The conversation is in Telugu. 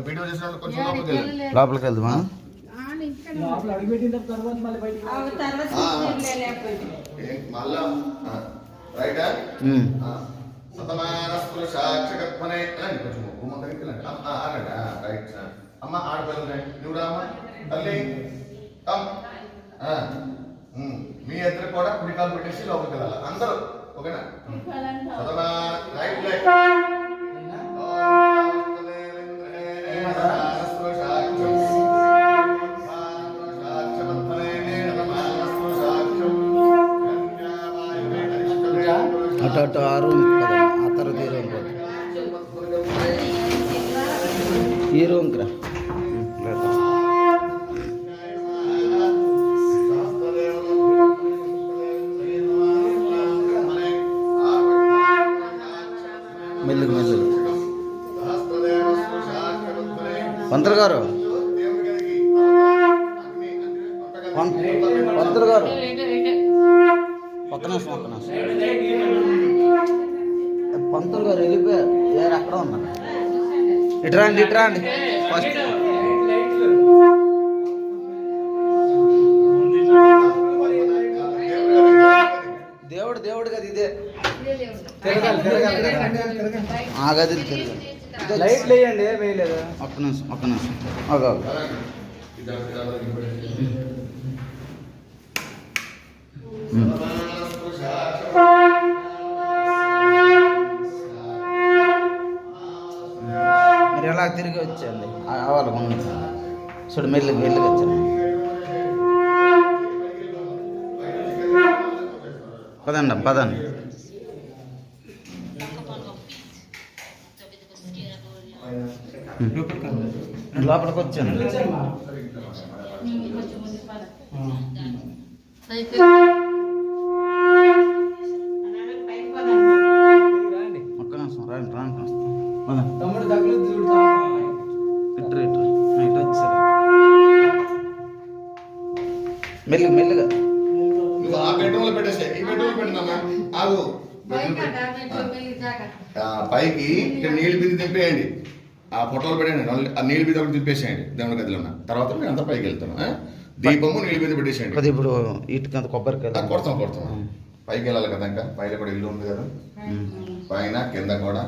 వీడియో చేసినప్పుడు కొంచెం లోపలికి వెళ్దామా? మళ్ళా రైటా సతమానస్కుల సాక్షకత్వనే కొంచెం గుమ్మం దగ్గరికి రైట్ అమ్మ ఆడపిల్లనే నువ్వు రామ్మా తల్లి మీ ఇద్దరు కూడా కుడికాలు పెట్టేసి లోపలికి వెళ్ళాలి అందరూ ఓకేనా? రైట్ లైక్ అటు అటు ఆ రూమ్ ఆ తర్వాత ఈ రూమ్కి రా. మెల్లుగు మెల్లుగు పంతులు గారు, పంతులు గారు ఒక్క నిమిషం పంతులు గారు వెళ్ళిపోయారు. అక్కడ ఉన్నా. ఇట్రా అండి ఫస్ట్ దేవుడు కదా ఇదే. ఆ గదిని తిరగాలి. లైట్లు వేయండి. వేయలేదు. ఒక్క నిమిషం మీరు ఎలా తిరిగి వచ్చేయండి. అవ్వాలి చూడు మెల్లిగా వచ్చాను. పదండి లోపలికి వచ్చాను. ఒక్క నిమిషం రాండి తమ్ముడు దగ్గర ఇటు వచ్చారు. మెల్లిగా ఆ బెడ్రూమ్ లో పెట్టేసే ఈ బెడ్రూమ్ పెట్టిందమ్మా ఆగు. పైకి ఇక్కడ నీళ్ళు బింది దింపేయండి. ఆ ఫోటోలు పెట్టండి. ఆ నీళ్ళు బింది ఒకటి దింపేసేయండి దేవుని గదిలో ఉన్న తర్వాత మీరు అంతా పైకి వెళ్తాను. దీపము నీళ్ళు బింది పెట్టేసేయండి. ఇప్పుడు ఇటుకంత కొబ్బరికాయ కొడతాం పైకి వెళ్ళాలి కదా. ఇంకా పైన కూడా ఇల్లు ఉంది కదా, పైన కింద కూడా.